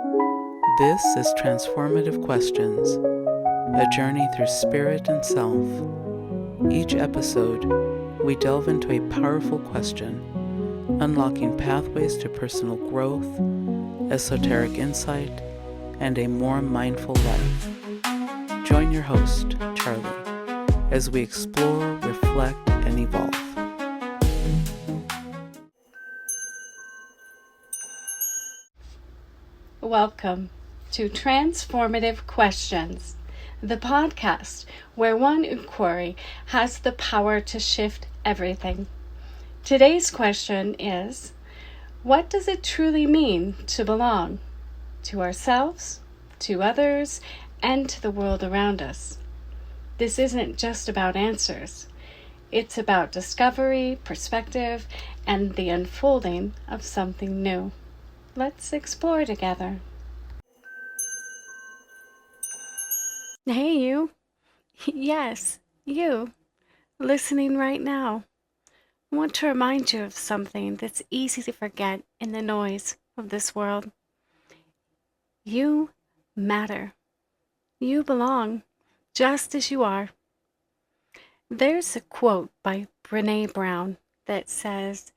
This is Transformative Questions, a journey through spirit and self. Each episode, we delve into a powerful question, unlocking pathways to personal growth, esoteric insight, and a more mindful life. Join your host, Charlee, as we explore, reflect, and evolve. Welcome to Transformative Questions, the podcast where one inquiry has the power to shift everything. Today's question is, what does it truly mean to belong? To ourselves, to others, and to the world around us. This isn't just about answers. It's about discovery, perspective, and the unfolding of something new. Let's explore together. Hey, you. Yes, you. Listening right now. I want to remind you of something that's easy to forget in the noise of this world. You matter. You belong, just as you are. There's a quote by Brené Brown that says,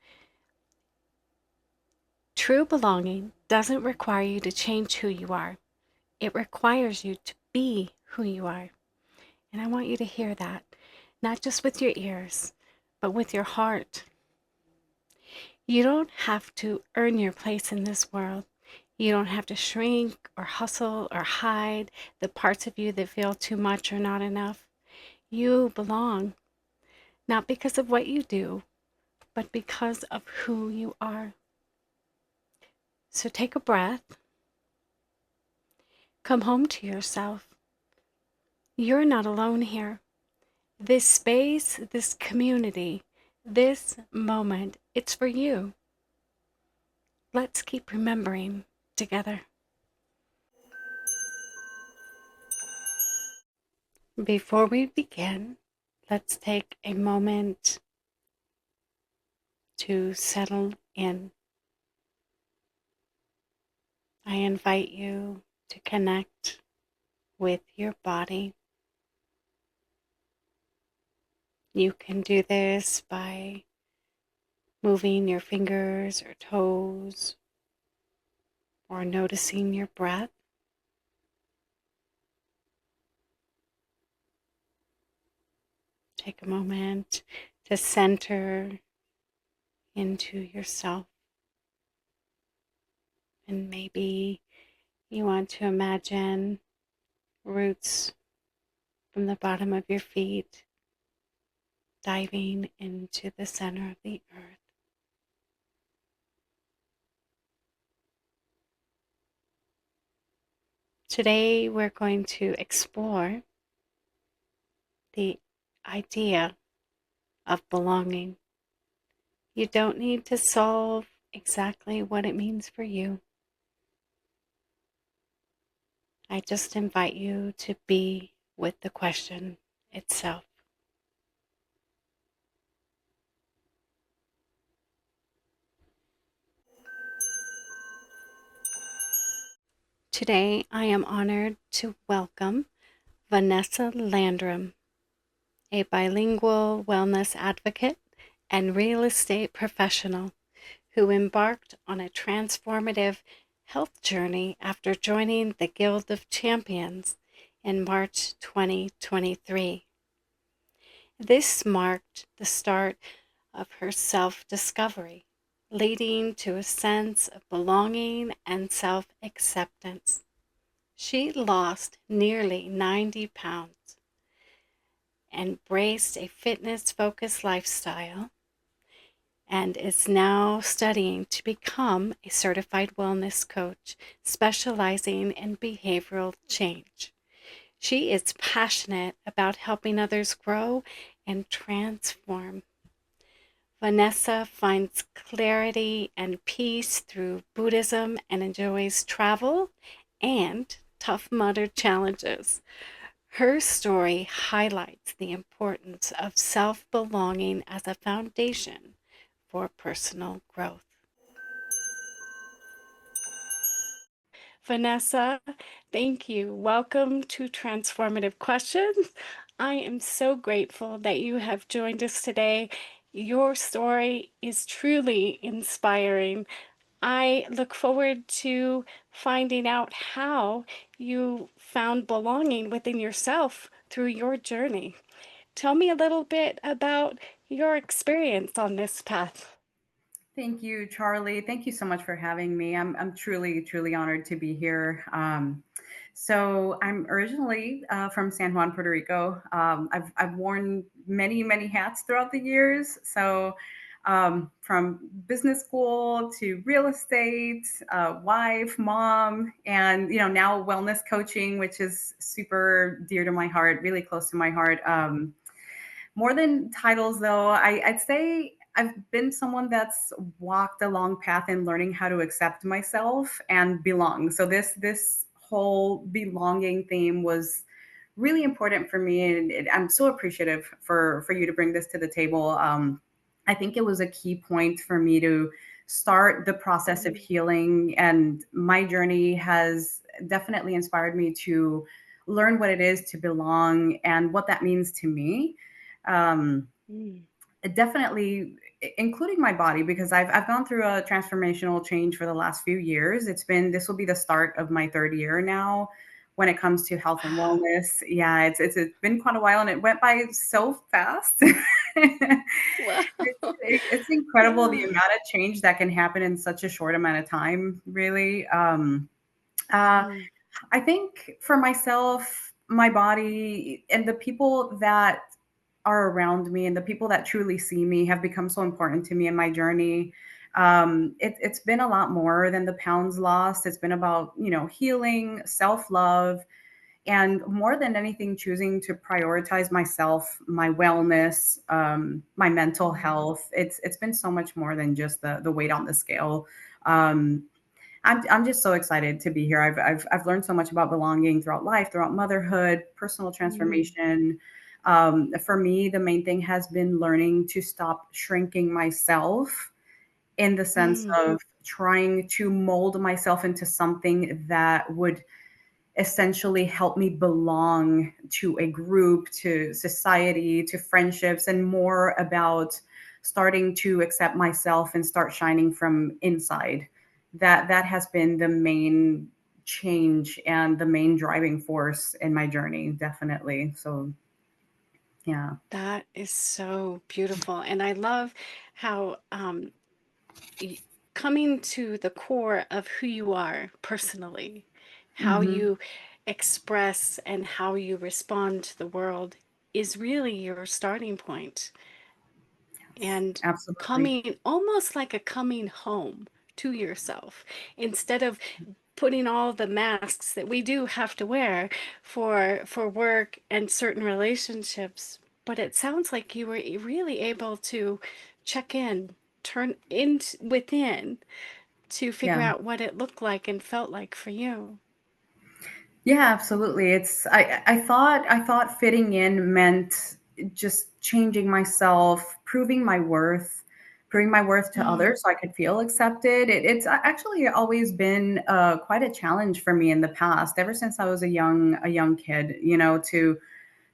"True belonging doesn't require you to change who you are. It requires you to be who you are." And I want you to hear that, not just with your ears, but with your heart. You don't have to earn your place in this world. You don't have to shrink or hustle or hide the parts of you that feel too much or not enough. You belong, not because of what you do, but because of who you are. So take a breath. Come home to yourself. You're not alone here. This space, this community, this moment, it's for you. Let's keep remembering together. Before we begin, let's take a moment to settle in. I invite you to connect with your body. You can do this by moving your fingers or toes or noticing your breath. Take a moment to center into yourself. And maybe you want to imagine roots from the bottom of your feet diving into the center of the earth. Today we're going to explore the idea of belonging. You don't need to solve exactly what it means for you. I just invite you to be with the question itself. Today I am honored to welcome Vanessa Landrum, a bilingual wellness advocate and real estate professional who embarked on a transformative health journey after joining the Guild of Champions in March 2023. This marked the start of her self-discovery, leading to a sense of belonging and self-acceptance. She lost nearly 90 pounds, embraced a fitness-focused lifestyle, and is now studying to become a certified wellness coach specializing in behavioral change. She is passionate about helping others grow and transform. Vanessa finds clarity and peace through Buddhism and enjoys travel and Tough Mudder challenges. Her story highlights the importance of self-belonging as a foundation for personal growth. Vanessa, thank you. Welcome to Transformative Questions. I am so grateful that you have joined us today. Your story is truly inspiring. I look forward to finding out how you found belonging within yourself through your journey. Tell me a little bit about your experience on this path. Thank you, Charlie. Thank you so much for having me. I'm truly honored to be here. So I'm originally from San Juan, Puerto Rico. I've worn many hats throughout the years. So from business school to real estate, wife, mom, and now wellness coaching, which is super dear to my heart, really close to my heart. More than titles, though, I'd say I've been someone that's walked a long path in learning how to accept myself and belong. So this whole belonging theme was really important for me, and I'm so appreciative for you to bring this to the table. I think it was a key point for me to start the process of Mm, healing, and my journey has definitely inspired me to learn what it is to belong and what that means to me. um, mm, Definitely, including my body, because I've gone through a transformational change for the last few years. This will be the start of my third year now when it comes to health and wow. wellness. Yeah, it's been quite a while, and it went by so fast. Wow. It's incredible the Yeah. amount of change that can happen in such a short amount of time, really. Uh, Mm, I think for myself, my body, and the people that are around me and the people that truly see me have become so important to me in my journey. It's been a lot more than the pounds lost. It's been about, healing, self love, and more than anything, choosing to prioritize myself, my wellness, my mental mm, health. It's been so much more than just the weight on the scale. Um, I'm just so excited to be here. I've learned so much about belonging throughout life, throughout motherhood, personal mm, transformation. For me, the main thing has been learning to stop shrinking myself in the sense mm. of trying to mold myself into something that would essentially help me belong to a group, to society, to friendships, and more about starting to accept myself and start shining from inside. That has been the main change and the main driving force in my journey, definitely. So, yeah. That is so beautiful. And I love how y- coming to the core of who you are personally, how Hmm. you express and how you respond to the world is really your starting point. And Absolutely. coming almost like a coming home to yourself instead of putting all the masks that we do have to wear for work and certain relationships. But it sounds like you were really able to check in, turn in within to figure Yeah. out what it looked like and felt like for you. Yeah, absolutely. I thought fitting in meant just changing myself, proving my worth to Mm, others so I could feel accepted. It's actually always been quite a challenge for me in the past, ever since I was a young kid.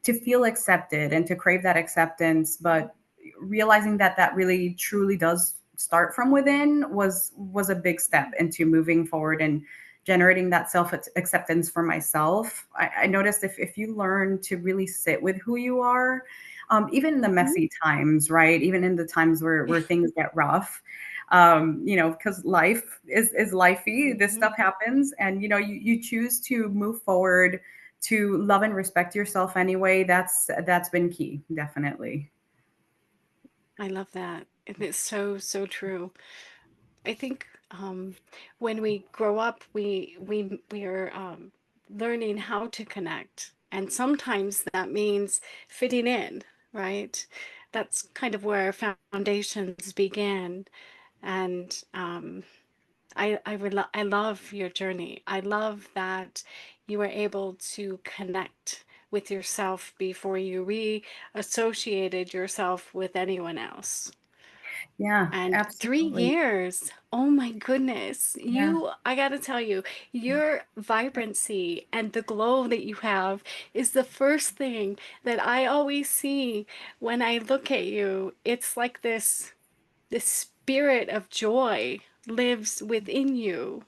To feel accepted and to crave that acceptance, but realizing that that really truly does start from within was a big step into moving forward and generating that self acceptance for myself. I noticed if you learn to really sit with who you are, even in the mhm. messy times, right? Even in the times where things get rough, because life is lifey. This Mhm. stuff happens, and you choose to move forward, to love and respect yourself anyway. That's been key, definitely. I love that. And it's so, so true. I think when we grow up, we are learning how to connect, and sometimes that means fitting in, right? That's kind of where our foundations begin. And I love your journey. I love that you were able to connect with yourself before you reassociated yourself with anyone else. Yeah, And 3 absolutely. years. Oh my goodness. Yeah. I got to tell you, your vibrancy and the glow that you have is the first thing that I always see when I look at you. It's like this spirit of joy lives within you,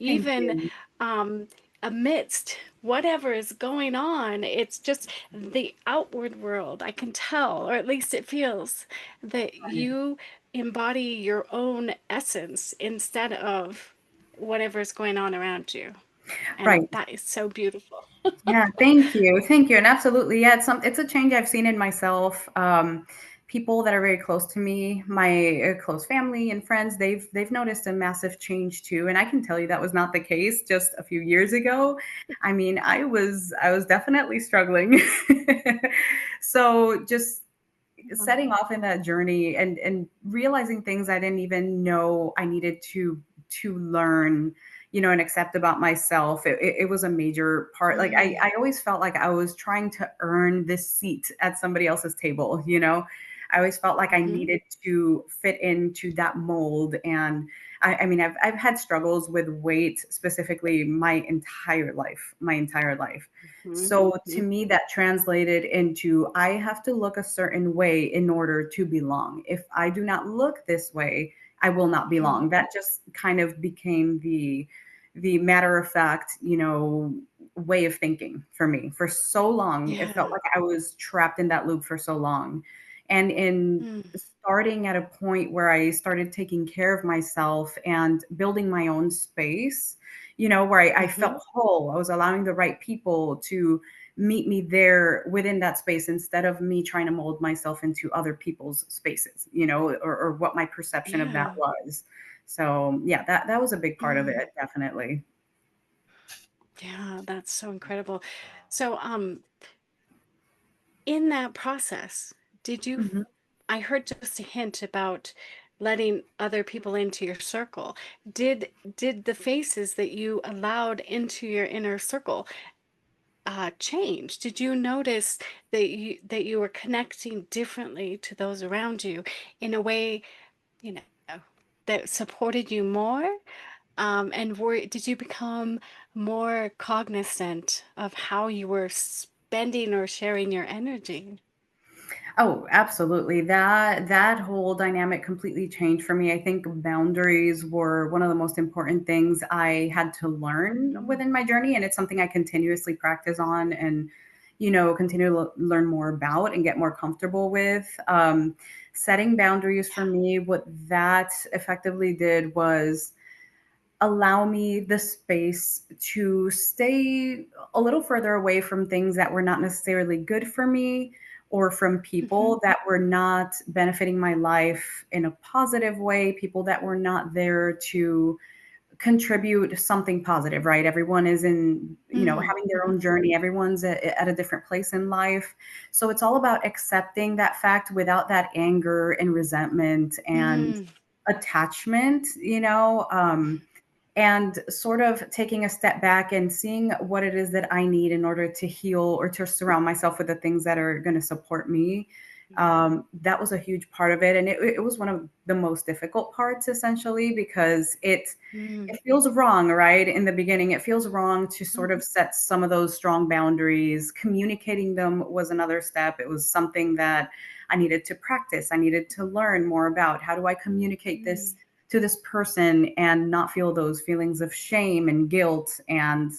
Thank even you. um, amidst whatever is going on. It's just the outward world. I can tell, or at least it feels, that Right. you embody your own essence instead of whatever's going on around you. And Right. that is so beautiful. Yeah, thank you. Thank you. And absolutely, yeah, it's a change I've seen in myself. People that are very close to me, my close family and friends, they've noticed a massive change too. And I can tell you that was not the case just a few years ago. I mean, I was definitely struggling. So just setting Oh. off in that journey and realizing things I didn't even know I needed to learn, and accept about myself. It was a major part. Like I, Mm, I always felt like I was trying to earn this seat at somebody else's table. I always felt like I mm-hmm, needed to fit into that mold. And I mean, I've had struggles with weight specifically my entire life. mm-hmm, So to mm-hmm. me, that translated into I have to look a certain way in order to belong. If I do not look this way, I will not belong. That just kind of became the matter of fact, way of thinking for me. For so long, it felt Yeah. like I was trapped in that loop for so long. And in Mm, starting at a point where I started taking care of myself and building my own space, where I mm-hmm. felt whole. I was allowing the right people to meet me there within that space instead of me trying to mold myself into other people's spaces, or what my perception of that Yeah. was. So yeah, that was a big part of Mm, it, definitely. yeah, that's so incredible. So, in that process, did you, Mhm. I heard just a hint about letting other people into your circle. Did the faces that you allowed into your inner circle change? Did you notice that you were connecting differently to those around you in a way, you know, that supported you more? And did you become more cognizant of how you were spending or sharing your energy? Oh, absolutely. That whole dynamic completely changed for me. I think boundaries were one of the most important things I had to learn Mm, within my journey, and it's something I continuously practice on and continue to learn more about and get more comfortable with. Setting boundaries for me, what that effectively did was allow me the space to stay a little further away from things that were not necessarily good for me or from mhm, people that were not benefiting my life in a positive way, people that were not there to contribute something positive, right? Everyone is mm, having their mhm, own journey. Everyone's at a different place in life. So it's all about accepting that fact without that anger and resentment and mm, attachment, and sort of taking a step back and seeing what it is that I need in order to heal or to surround myself with the things that are going to support me. That was a huge part of it. And it was one of the most difficult parts, essentially, because mm, it feels wrong, right? In the beginning, it feels wrong to sort mhm, of set some of those strong boundaries. Communicating them was another step. It was something that I needed to practice. I needed to learn more about how do I communicate this mm. to this person and not feel those feelings of shame and guilt and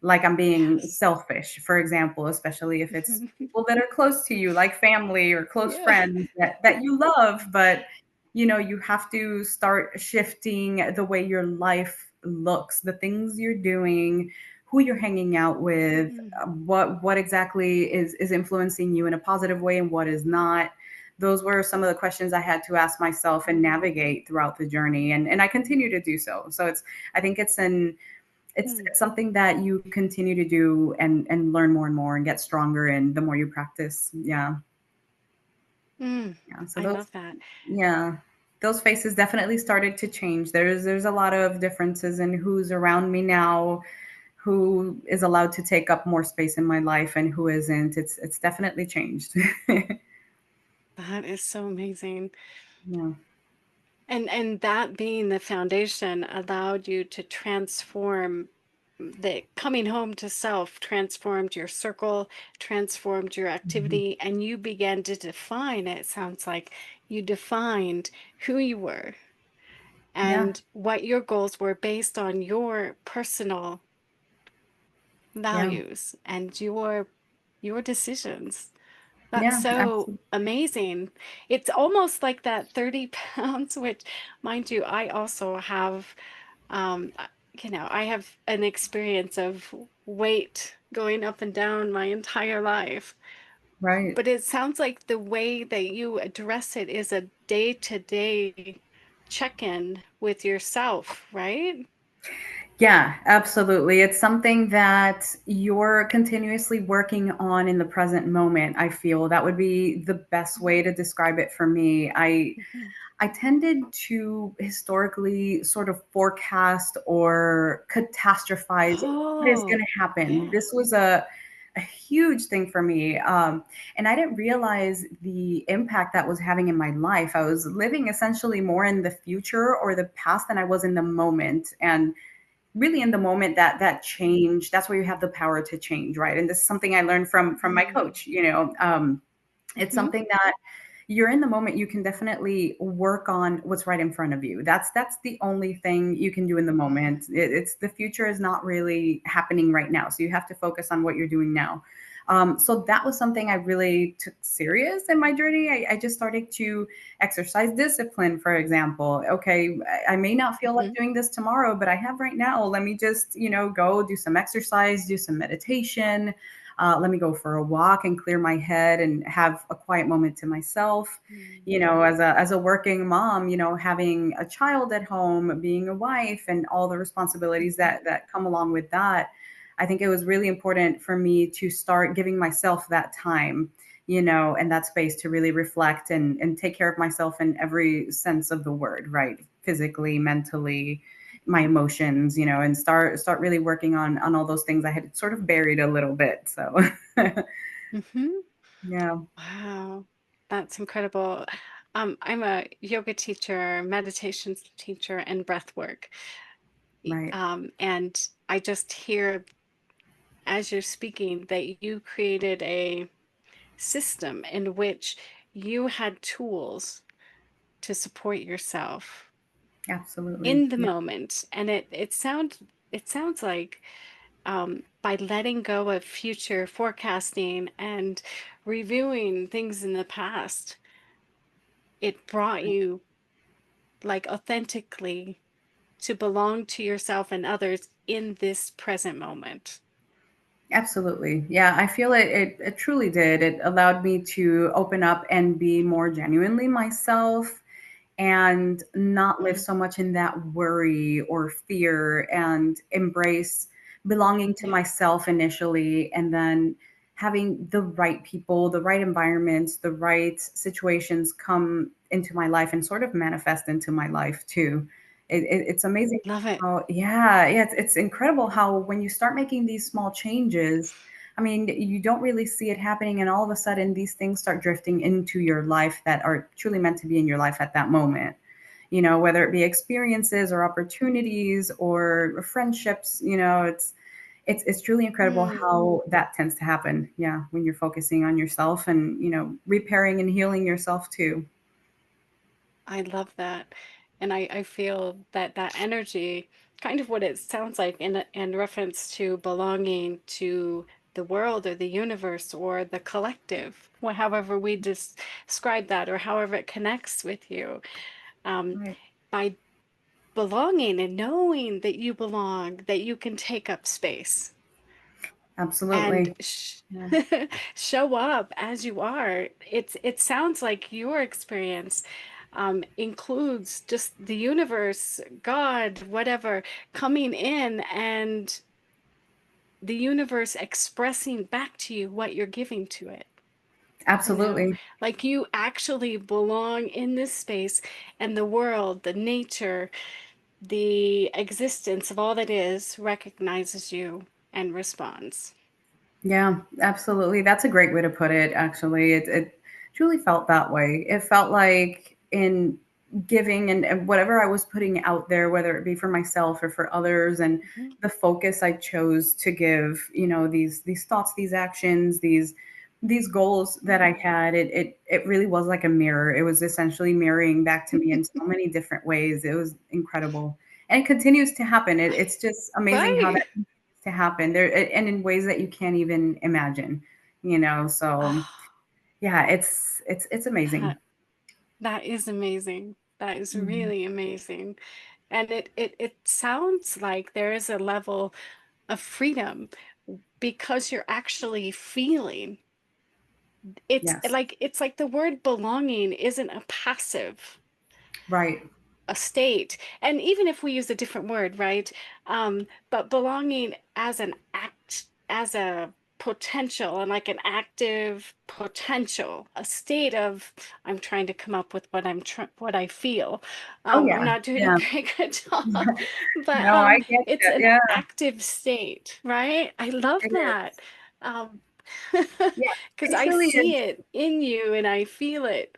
like I'm being Yes. selfish, for example, especially if it's people that are close to you, like family or close Yeah. friends that you love, but you have to start shifting the way your life looks, the things you're doing, who you're hanging out with, Mm, what exactly is influencing you in a positive way and what is not. Those were some of the questions I had to ask myself and mm, navigate throughout the journey, and I continue to do so. So I think mm, it's something that you continue to do and learn more and more and get stronger in the more you practice. Yeah. mm. Yeah. So I those love that. yeah, those faces definitely started to change. There's a lot of differences in who's around me now, who is allowed to take up more space in my life and who isn't. It's definitely changed. That is so amazing. Yeah. And that being the foundation allowed you to transform the coming home to self, transformed your circle, transformed your Mhm. activity, and you began to define, it sounds like you defined who you were Yeah. and what your goals were based on your personal Yeah. values and your decisions. That's Yeah. so Absolutely. amazing. It's almost like that 30 pounds, which, mind you, I also have, I have an experience of weight going up and down my entire life. Right. But it sounds like the way that you address it is a day-to-day check-in with yourself, right? Yeah, absolutely. It's something that you're continuously working on in the present moment. I feel that would be the best way to describe it for me. Mhm. I tended to historically sort of forecast or catastrophize what is going Oh, to happen. yeah. This was a huge thing for me. And I didn't realize the impact that was having in my life. I was living essentially more in the future or the past than I was in the moment. And really in the moment that change, that's where you have the power to change, right? And this is something I learned from my Mm. coach. It's Mhm. something that you're in the moment, you can definitely work on what's right in front of you. That's the only thing you can do in the moment. It's the future is not really happening right now, so you have to focus on what you're doing now. So that was something I really took serious in my journey. I just started to exercise discipline, for example. Okay, I may not feel like Mhm. doing this tomorrow, but I have right now. Let me just, go do some exercise, do some meditation. Let me go for a walk and clear my head and have a quiet moment to myself. As a working mom, having a child at home, being a wife, and all the responsibilities Mhm. that come along with that. I think it was really important for me to start giving myself that time, and that space to really reflect and take care of myself in every sense of the word, right? Physically, mentally, my emotions, and start really working on all those things I had sort of buried a little bit. So Mhm. yeah, Wow, that's incredible. I'm a yoga teacher, meditation teacher, and breath work. right. And I just hear as you're speaking that you created a system in which you had tools to support yourself Absolutely. in the Yeah, moment. And it sounds like by letting go of future forecasting and reviewing things in the past, it brought you like authentically to belong to yourself and others in this present moment. absolutely. Yeah, I feel it truly did. It allowed me to open up and be more genuinely myself and not live Mhm. so much in that worry or fear and embrace belonging to Yeah. myself initially and then having the right people, the right environments, the right situations come into my life and sort of manifest into my life too. It's amazing Love it. how, yeah, it's incredible how when you start making these small changes, I mean, you don't really see it happening, and all of a sudden, these things start drifting into your life that are truly meant to be in your life at that moment. Whether it be experiences or opportunities or friendships, it's truly incredible Mm. how that tends to happen. Yeah, when you're focusing on yourself and repairing and healing yourself too. I love that. And I feel that that energy, kind of what it sounds like in reference to belonging to the world or the universe or the collective, however we describe that or however it connects with you. Um, Right. by belonging and knowing that you belong, that you can take up space and Absolutely. Yeah. show up as you are. It sounds like your experience includes just the universe, God, whatever, coming in and the universe expressing back to you what you're giving to it. You know, Absolutely. like you actually belong in this space, and the world, the nature, the existence of all that is recognizes you and responds. Yeah, absolutely. That's a great way to put it, actually. It truly felt that way. It felt like in giving and whatever I was putting out there, whether it be for myself or for others, and Mhm. the focus I chose to give, these thoughts, these actions, these goals that I had, it really was like a mirror. It was essentially mirroring back to me in so many different ways. It was incredible. And it continues to happen. It's just amazing how that Right. continues to happen there, and in ways that you can't even imagine, so Oh, yeah, it's amazing. that that is amazing. That is really amazing. And it sounds like there is a level of freedom because you're actually feeling. Yes. It's like the word belonging isn't a passive Right. a state. And even if we use a different word, right? But belonging as an act, as a potential and like an active potential, a state of, I'm trying to come up with what I feel. Oh, I'm yeah. not doing a Yeah. very good job, but No, I get it's you. an Yeah. active state, right? I love It that. is. Um, Yeah. because It I truly is. see it in you and I feel it.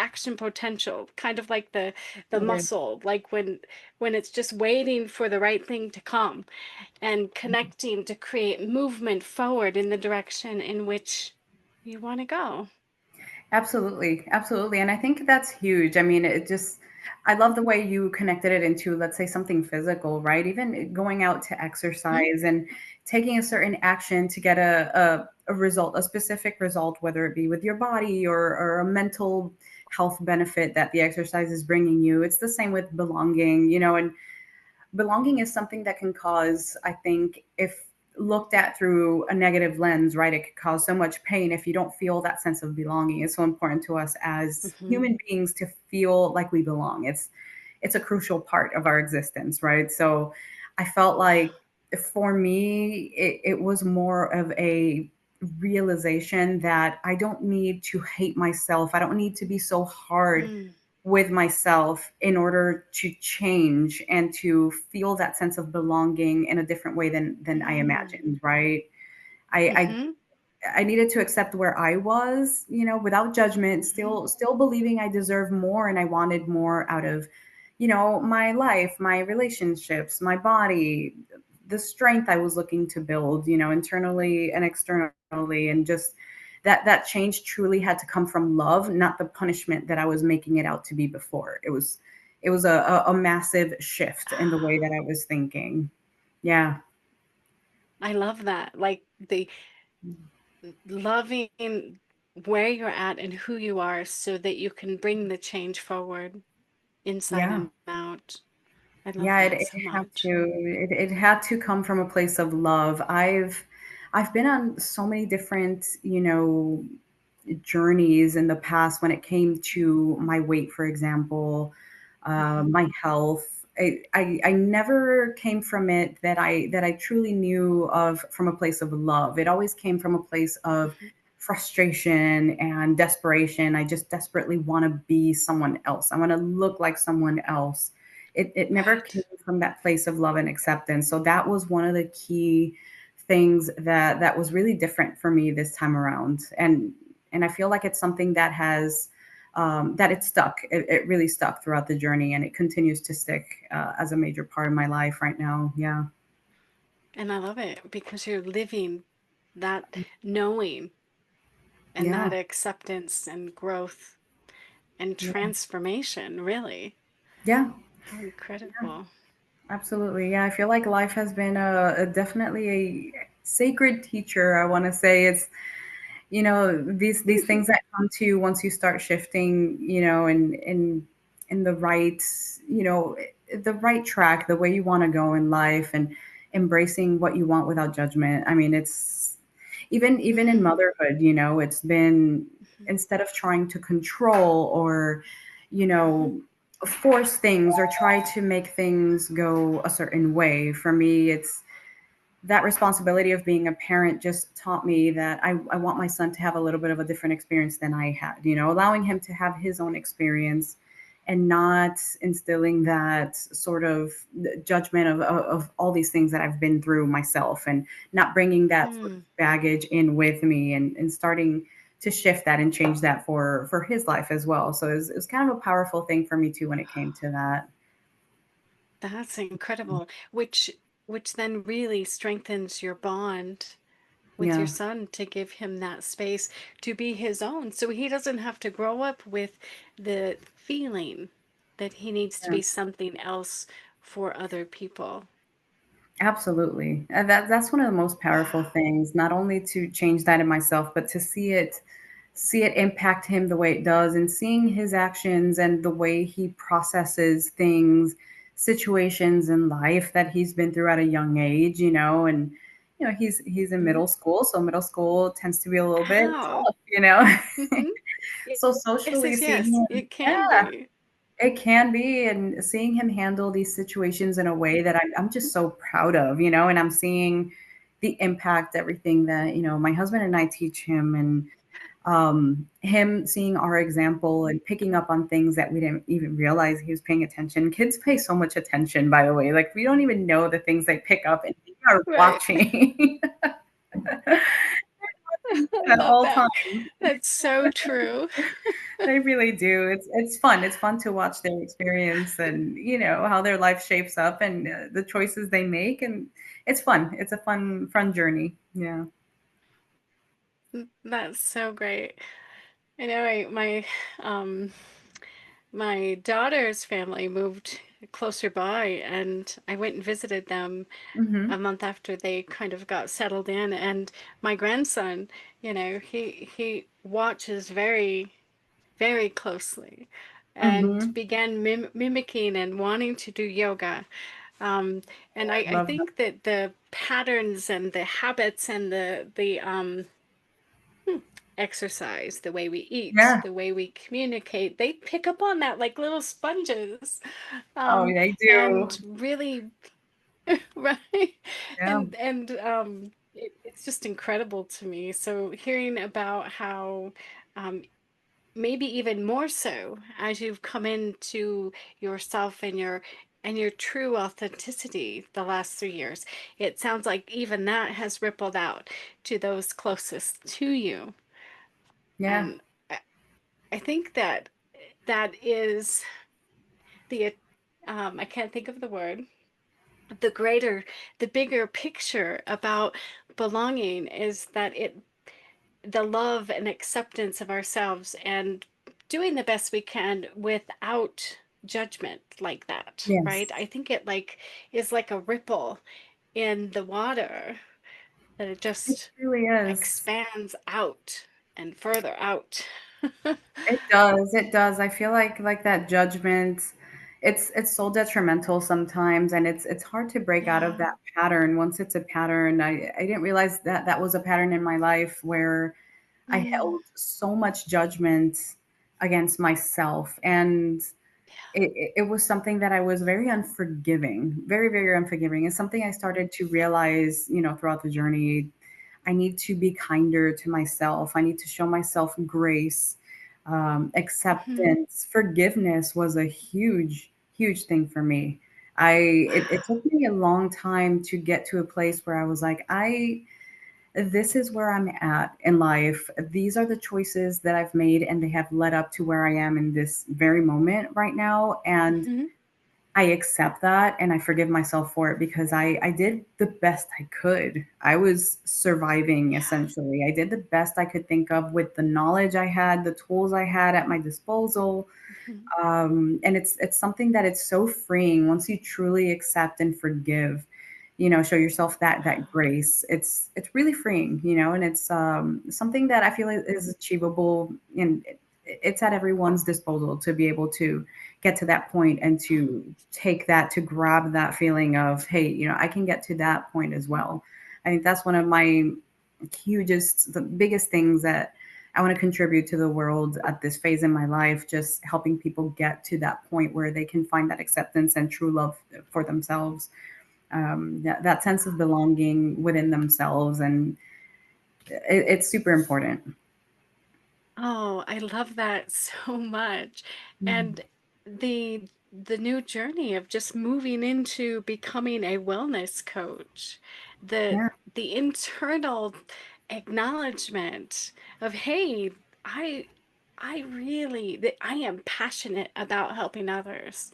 Action potential, kind of like the It is. muscle, like when it's just waiting for the right thing to come and connecting to create movement forward in the direction in which you want to go. Absolutely, absolutely. And I think that's huge. I mean, I love the way you connected it into, let's say, something physical, right? Even going out to Mhm. exercise and taking a certain action to get a result, a specific result, whether it be with your body or a mental health benefit that the exercise is bringing you. It's the same with belonging, and belonging is something that can cause, I think, if looked at through a negative lens, right, it could cause so much pain if you don't feel that sense of belonging. It's so important to us as Mhm. human beings to feel like we belong. It's a crucial part of our existence, right? So I felt Yeah. like for me, it was more of a realization that I don't need to hate myself. I don't need to be so hard Mm. with myself in order to change and to feel that sense of belonging in a different way than I Mm. imagined, right? I Mhm. I needed to accept where I was, without judgment, Mhm. still believing I deserve more and I wanted more out of, my life, my relationships, my body, the strength I was looking to build, internally and externally, and just that change truly had to come from love, not the punishment that I was making it out to be before. It was a massive shift in the way that I was thinking. Yeah. I love that. Like the loving where you're at and who you are so that you can bring the change forward inside Yeah. and out. I love Yeah, it, that it so had much. to. It had to come from a place of love. I've been on so many different, journeys in the past when it came to my weight, for example, Mhm. my health. I never came from it that I truly knew of from a place of love. It always came from a place of Mhm. frustration and desperation. I just desperately want to be someone else. I want to look like someone else. It never Right. came from that place of love and acceptance. So that was one of the key things that was really different for me this time around. And I feel like it's something that has that it stuck. It really stuck throughout the journey, and it continues to stick as a major part of my life right now. Yeah, And I love it because you're living that knowing and yeah, that acceptance and growth and yeah, transformation, really. yeah. How incredible. Absolutely. Yeah, I feel like life has been definitely a sacred teacher. I want to say it's these things that come to you once you start shifting, in the right, the right track, the way you want to go in life, and embracing what you want without judgment. I mean, it's even in Mhm. motherhood, it's been, Mhm. instead of trying to control or, you Mhm. know, force things or try to make things go a certain way. For me, it's that responsibility of being a parent just taught me that I want my son to have a little bit of a different experience than I had, allowing him to have his own experience and not instilling that sort of judgment of all these things that I've been through myself, and not bringing that sort of Mm. baggage in with me, and starting shift that and change that for his life as well. So it was kind of a powerful thing for me too when it came to that. That's incredible, which then really strengthens your bond with your Yeah. son to give him that space to be his own so he doesn't have to grow up with the feeling that he needs to Yeah. be something else for other people. Absolutely. That's one of the most powerful Wow. things, not only to change that in myself, but to see it impact him the way it does, and seeing his actions and the way he processes things, situations in life that he's been through at a young age, and he's in Mhm. middle school, so middle school tends to be a little bit Wow. tough. Hmm. So Yes, socially yes, seeing yes, him, it can yeah, be. it can be, and seeing him handle these situations in a way that I'm just so proud of, and I'm seeing the impact, everything that, my husband and I teach him, and him seeing our example and picking up on things that we didn't even realize he was paying attention. Kids pay so much attention, by the way. Like, we don't even know the things they pick up, and they are Right. watching I at love all that. times. That's so true. They really do. It's fun. It's fun to watch their experience, and how their life shapes up, and the choices they make, and it's fun. It's a fun journey. Yeah. That's so great. I know um my daughter's family moved closer by, and I went and visited them a Mhm. month after they kind of got settled in. And my grandson, he watches very, very closely and Mhm. began mimicking and wanting to do yoga. Um, and I Love that. think that the patterns and the habits and the exercise, the way we eat, Yeah. the way we communicate, they pick up on that like little sponges. Oh, Um, they do. and really, right? Yeah. And it's just incredible to me. So hearing about how um, maybe even more so as you've come into yourself and your true authenticity the last 3 years, it sounds like even that has rippled out to those closest to you. Yeah. And I think that that is the I can't think of the word, the greater, the bigger picture about belonging is that the love and acceptance of ourselves and doing the best we can without judgment like that, right? Yes. I think it like is like a ripple in the water that it It just really is. expands out and further out. It does, it does. I feel like that judgment, it's so detrimental sometimes, and it's hard to break out of Yeah. that pattern. Once it's a pattern, I didn't realize that that was a pattern in my life where I Mm. held so much judgment against myself, and it was something that I was very unforgiving, very, very unforgiving. It's something I started to realize, throughout the journey. I need to be kinder to myself. I need to show myself grace, Mhm. acceptance, forgiveness was a huge, huge thing for me. It took me a long time to get to a place where I was like, this is where I'm at in life. These are the choices that I've made, and they have led up to where I am in this very moment right now. And Mhm. I accept that, and I forgive myself for it, because I did the best I could. I was surviving Yeah. essentially. I did the best I could think of with the knowledge I had, the tools I had at my disposal. Mhm. And it's something that it's so freeing once you truly accept and forgive. Show yourself that Wow. grace. It's really freeing, and it's something that I feel is achievable, and it's at everyone's disposal to be able to get to that point, and to take that, to grab that feeling of, hey, I can get to that point as well. I think that's one of my the biggest things that I want to contribute to the world at this phase in my life, just helping people get to that point where they can find that acceptance and true love for themselves, that sense of belonging within themselves. And it's super important. Oh, I love that so much. Mhm. And the new journey of just moving into becoming a wellness coach, the Yeah. the internal acknowledgement of, hey, I I am passionate about helping others.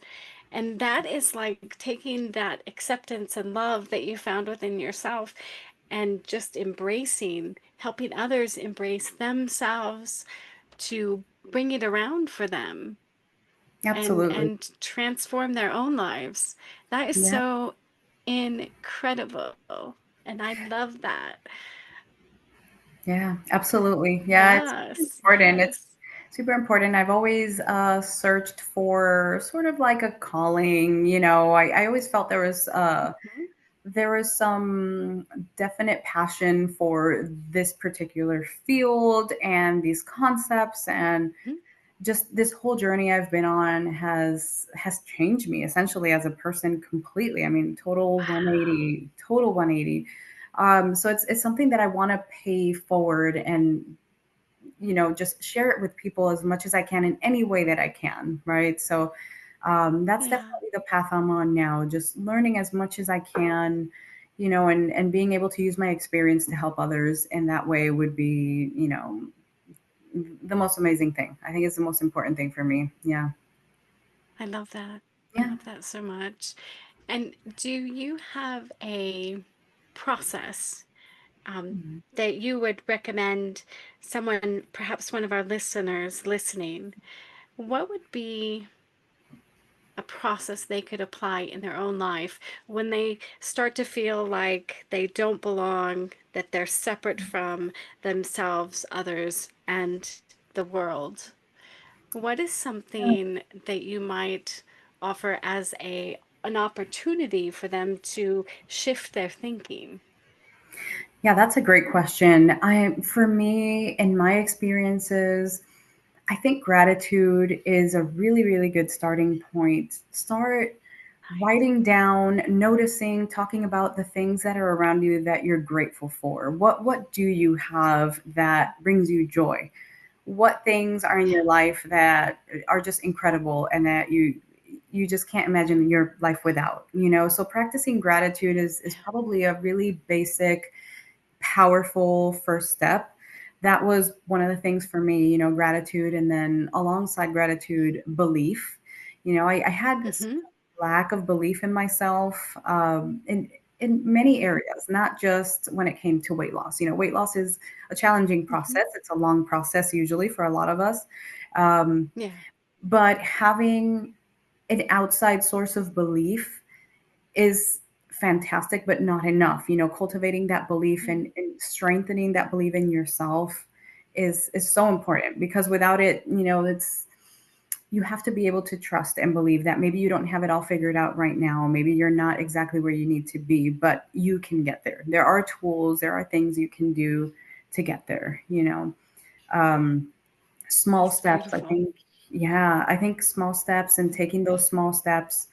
And that is like taking that acceptance and love that you found within yourself and just embracing, helping others embrace themselves to bring it around for them Absolutely. and transform their own lives. That is Yeah. so incredible. And I love that. Yeah, absolutely. Yeah, it's Yes, important. It's yes. super important. I've always searched for sort of like a calling. I always felt Mhm, there was some definite passion for this particular field and these concepts, and mhm. just this whole journey I've been on has changed me essentially as a person completely. I mean, total Wow. 180, total 180. So it's something that I want to pay forward and just share it with people as much as I can in any way that I can, right? So that's Yeah, definitely the path I'm on now, just learning as much as I can, and being able to use my experience to help others in that way would be, the most amazing thing. I think it's the most important thing for me. Yeah. I love that. I Yeah. love that so much. And do you have a process that you would recommend someone, perhaps one of our listeners listening? What would be a process they could apply in their own life when they start to feel like they don't belong, that they're separate from themselves, others, and the world? What is something that you might offer as an opportunity for them to shift their thinking? Yeah, that's a great question. For me, in my experiences, I think gratitude is a really, really good starting point. Start writing down, noticing, talking about the things that are around you that you're grateful for. What do you have that brings you joy? What things are in your life that are just incredible and that you just can't imagine your life without, so practicing gratitude is probably a really basic, powerful first step. That was one of the things for me, gratitude, and then alongside gratitude, belief. I had this Mm-hmm. lack of belief in myself, in many Mm-hmm. areas, not just when it came to weight loss. Weight loss is a challenging Mm-hmm. process. It's a long process usually for a lot of us. Um, Yeah. but having an outside source of belief is fantastic, but not enough. Cultivating that belief Mm-hmm. and strengthening that belief in yourself is so important, because without it, you have to be able to trust and believe that maybe you don't have it all figured out right now. Maybe you're not exactly where you need to be, but you can get there. There are tools, there are things you can do to get there. Um, Small That's steps, I beautiful. think. Yeah, I think small steps, and taking those small steps,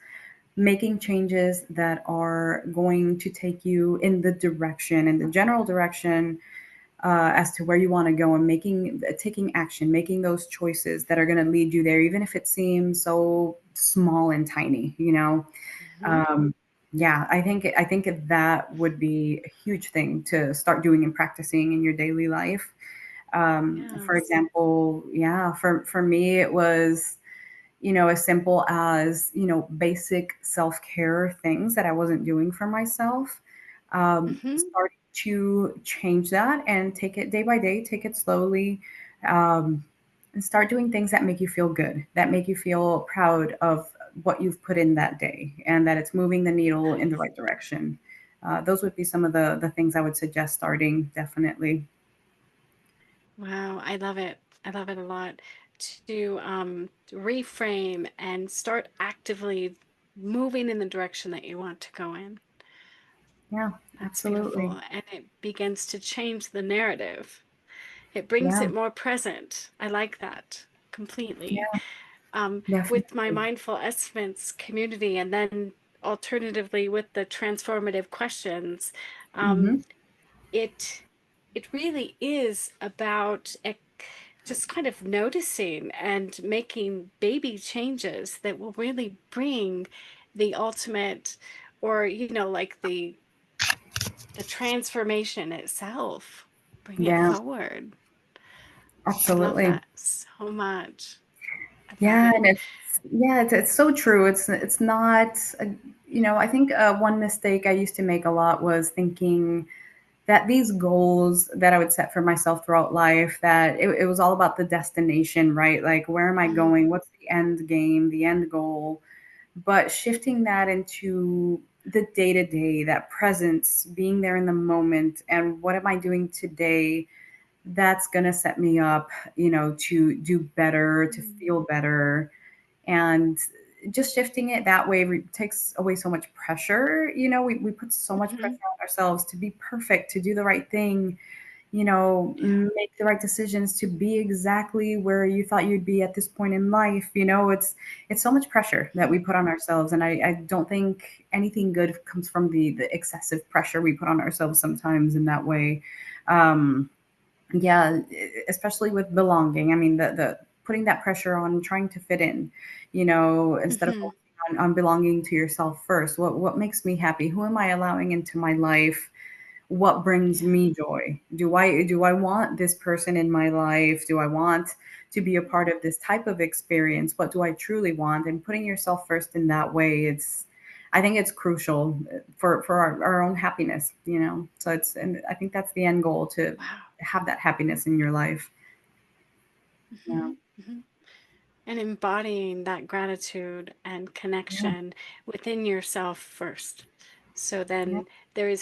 making changes that are going to take you in the general direction, as to where you want to go, and taking action, making those choices that are going to lead you there, even if it seems so small and tiny. Mm-hmm. um, yeah, I think that would be a huge thing to start doing and practicing in your daily life. For Yes. example, yeah, for me it was, as simple as, basic self care things that I wasn't doing for myself. Mm-hmm. Starting to change that and take it day by day, take it slowly, um, and start doing things that make you feel good, that make you feel proud of what you've put in that day, and that it's moving the needle in the Nice. right direction. Those would be some of the things I would suggest starting, definitely. Wow, I love it. I love it a lot. To reframe and start actively moving in the direction that you want to go in. Yeah, That's absolutely. beautiful. And it begins to change the narrative. It brings Yeah, it more present. I like that completely. yeah, With my definitely. mindful estimates community, and then alternatively with the transformative questions, um, Hmm. it it really is about just kind of noticing and making baby changes that will really bring the ultimate, or like the transformation itself, bring it Yeah, forward. I love absolutely. that so much. I love Yeah, it. and it's so true. It's not, I think one mistake I used to make a lot was thinking that these goals that I would set for myself throughout life, that it was all about the destination, right? Like, where am I Mm, going? What's the end game, the end goal? But shifting that into the day to day, that presence, being there in the moment, and what am I doing today that's going to set me up, to do better, to mm, feel better. And just shifting it that way takes away so much pressure. We put so much pressure mhm, on ourselves to be perfect, to do the right thing, yeah. make the right decisions, to be exactly where you thought you'd be at this point in life. It's so much pressure that we Mhm, put on ourselves. And I don't think anything good comes from the excessive pressure we put on ourselves sometimes in that way. Um, yeah, especially with belonging. I mean, the putting that pressure on trying to fit in, instead of mhm, focusing on belonging to yourself first. What makes me happy? Who am I allowing into my life? What brings yeah. me joy? Do I want this person in my life? Do I want to be a part of this type of experience? What do I truly want? And putting yourself first in that way, I think it's crucial for our own happiness, so and I think that's the end goal, to Wow. have that happiness in your life. Yeah. Mhm, mhm. And embodying that gratitude and Yeah. connection within yourself first. So Yeah. then it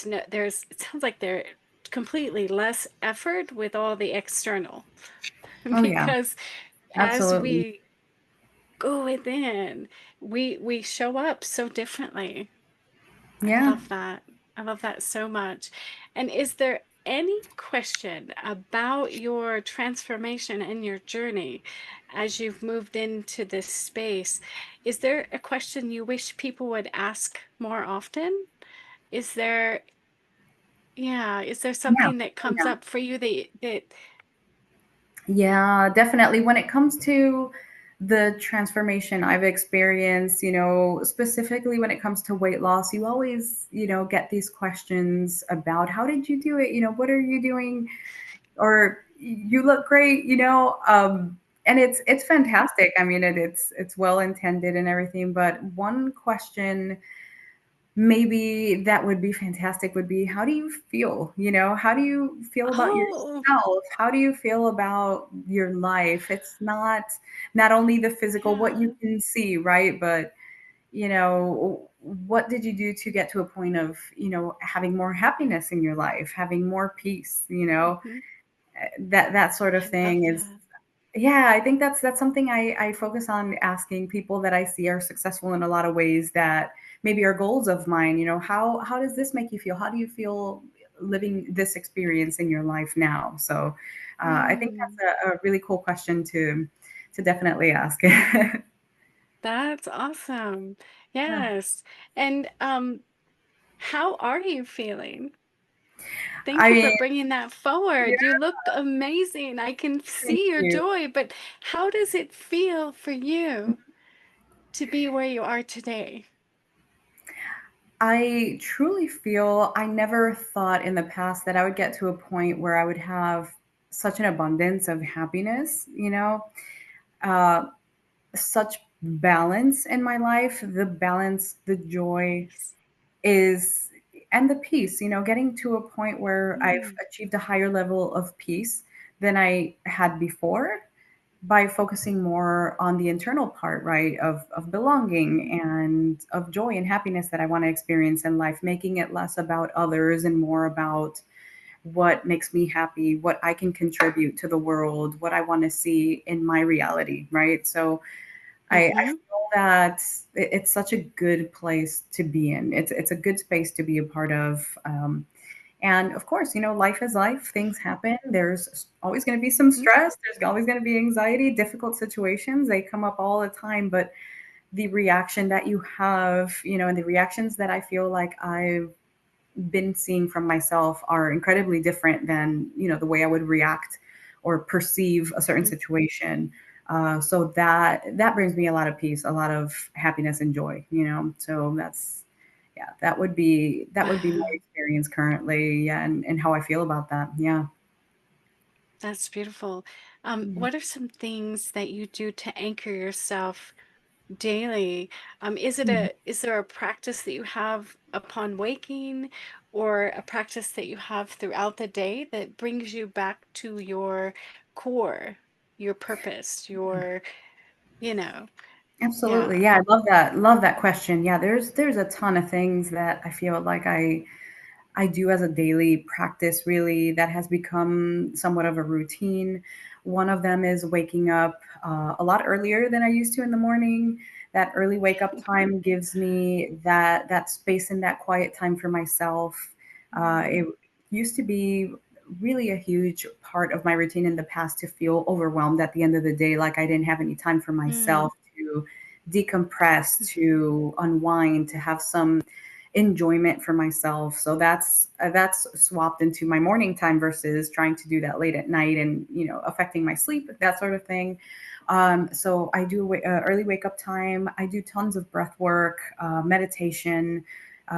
sounds like there completely less effort with all the external Oh yeah, because as absolutely. we go within, we show up so differently. I Yeah. love that. I love that so much. And is there any question about your transformation and your journey as you've moved into this space? Is there a question you wish people would ask more often? Is there, yeah, is there Yeah. something that Oh, comes yeah. up for you that Yeah, definitely. When it comes to the transformation I've experienced, specifically when it comes to weight loss, you always, get these questions about how did you do it? What are you doing? Or you look great, and it's fantastic. I mean, it's well intended and everything, but one question maybe that would be fantastic would be, how do you feel? How do you feel about oh, yourself? How do you feel about your life? It's not only the physical, what you yeah. can see, right? But what did you do to get to a point of, having more happiness in your life, having more peace, Mhm. that sort of I love thing is. that. Yeah, I think that's something I focus on asking people that I see are successful in a lot of ways, that maybe are goals of mine. How does this make you feel? How do you feel living this experience in your life now? So I think Mm, that's a really cool question to definitely ask. that's awesome. Yeah. Yes. And how are you feeling? Thank I you for mean, bringing that yeah, forward. You look amazing. I can thank see your you. joy, but how does it feel for you to be where you are today? I truly feel I never thought in the past that I would get to a point where I would have such an abundance of happiness, uh, such balance in my life. The balance, the joy Yes. is, and the peace, getting to a point where I've Mm, achieved a higher level of peace than I had before, by focusing more on the internal part, right, of mhm, belonging and of joy and happiness that I want to experience in life, making it less about others and more about what makes me happy, what I can contribute to the world, what I want to see in my reality, right? So I mhm, feel that it's such a good place to be in. It's a good space to be a part of. And of course, life is life. Things happen. There's always going to be some mhm, stress. There's always going to be anxiety, difficult situations. They come up all the time. But the reaction that you have, and the reactions that I feel like I've been seeing from myself are incredibly different than, the way I would react or perceive a certain mhm. situation. So that brings me a lot of peace, a lot of happiness and joy. So yeah, that would be my Wow. experience currently, yeah, and how I feel about that. Yeah. That's beautiful. Mhm. What are some things that you do to anchor yourself daily? Is there a practice that you have upon waking, or a practice that you have throughout the day that brings you back to your core, your purpose, your, you know, Absolutely. yeah. Yeah, I love that. Love that question. Yeah, there's a ton of things that I feel like I do as a daily practice, really, that has become somewhat of a routine. One of them is waking up a lot earlier than I used to in the morning. That early wake up time gives me that space and that quiet time for myself. Mm, It used to be really a huge part of my routine in the past to feel overwhelmed at the end of the day, like I didn't have any time for mm, myself to decompress, to unwind, to have some enjoyment for myself. So that's swapped into my morning time versus trying to do that late at night and affecting my sleep, that sort of thing. So I do early wake up time. I do tons of breath work, meditation,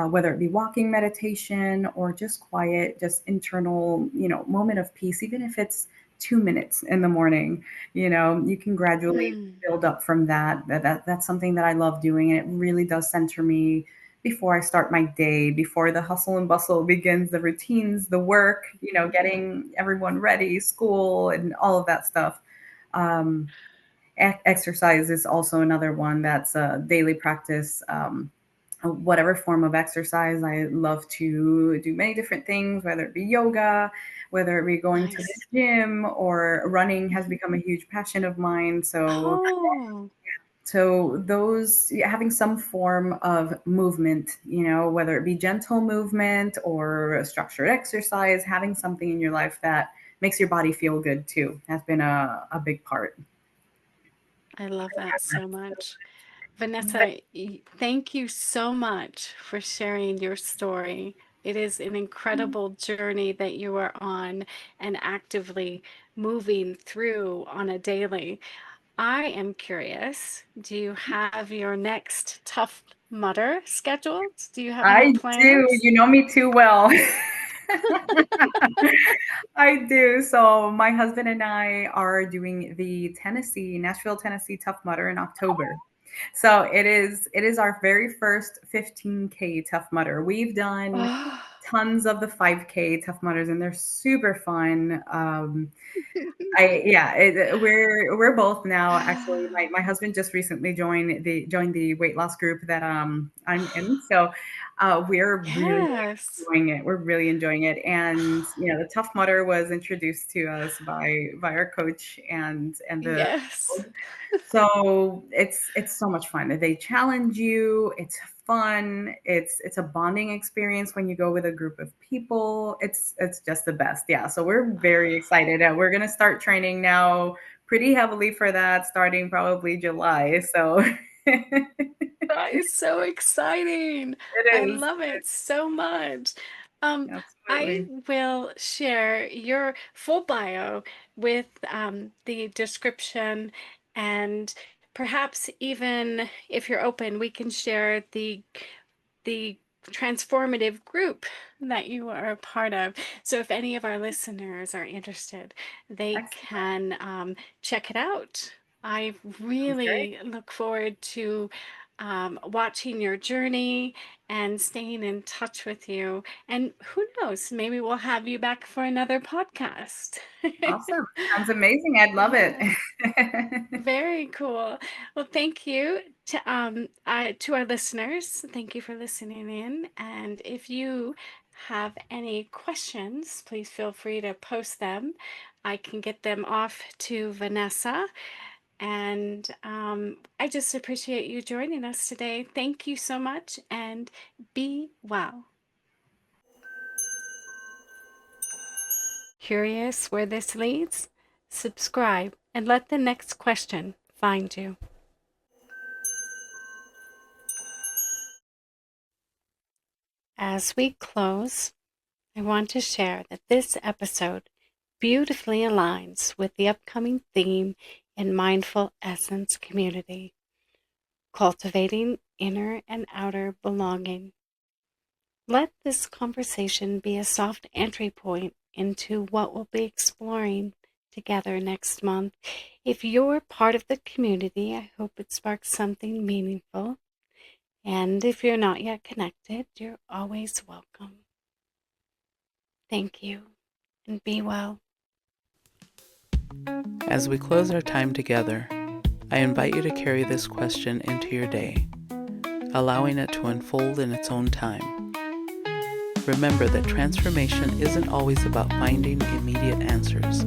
whether it be walking meditation or just quiet, just internal, moment of peace, even if it's 2 minutes in the morning. You can gradually mm. build up from that. That's something that I love doing, and it really does center me before I start my day, before the hustle and bustle begins, the routines, the work, getting everyone ready, school, and all of that stuff. Um, Exercise is also another one that's a daily practice. Whatever form of exercise, I love to do many different things, whether it be yoga, whether it be going to the Nice. gym, or running has become a huge passion of mine. Oh, So those, yeah, having some form of movement, whether it be gentle movement or structured exercise, having something in your life that makes your body feel good too has been a big part. I love that so much. Vanessa, thank you so much for sharing your story. It is an incredible journey that you are on and actively moving through on a daily. I am curious, do you have your next Tough Mudder scheduled? Do you have any I do. plans? You know me too well. I do. So my husband and I are doing the Nashville, Tennessee Tough Mudder in October. So it is our very first 15K Tough Mudder. We've done Oh, tons of the 5K Tough Mudders, and they're super fun. I yeah, we're both now actually. My husband just recently joined the weight loss group that I'm in. So we're really yes. enjoying it. We're really enjoying it. And the Tough Mudder was introduced to us by our coach and the Yes. so it's so much fun. They challenge you. It's fun. It's a bonding experience when you go with a group of people. It's just the best. Yeah. So we're very excited. We're gonna start training now pretty heavily for that, starting probably July. So it That is so exciting. I is. love it so much. I Absolutely. will share your full bio with the description, and perhaps even if you're open, we can share the transformative group that you are a part of. So if any of our listeners are interested, they Excellent. can check it out. I Sounds great. really look forward to watching your journey and staying in touch with you. And who knows, maybe we'll have you back for another podcast. Awesome. Sounds amazing. I'd love it. Yes. Very cool. Well, thank you to our listeners. Thank you for listening in. And if you have any questions, please feel free to post them. I can get them off to Vanessa. And I just appreciate you joining us today. Thank you so much and be well. Curious where this leads? Subscribe and let the next question find you. As we close, I want to share that this episode beautifully aligns with the upcoming theme in Mindful Essence Community, Cultivating Inner and Outer Belonging. Let this conversation be a soft entry point into what we'll be exploring together next month. If you're part of the community, I hope it sparks something meaningful. And if you're not yet connected, you're always welcome. Thank you, and be well. As we close our time together, I invite you to carry this question into your day, allowing it to unfold in its own time. Remember that transformation isn't always about finding immediate answers,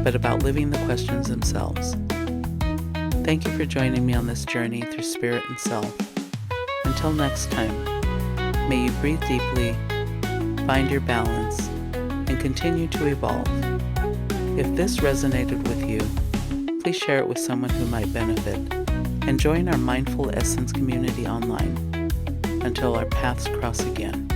but about living the questions themselves. Thank you for joining me on this journey through spirit and self. Until next time, may you breathe deeply, find your balance, and continue to evolve. If this resonated with you, please share it with someone who might benefit, and join our Mindful Essence community online. Until our paths cross again.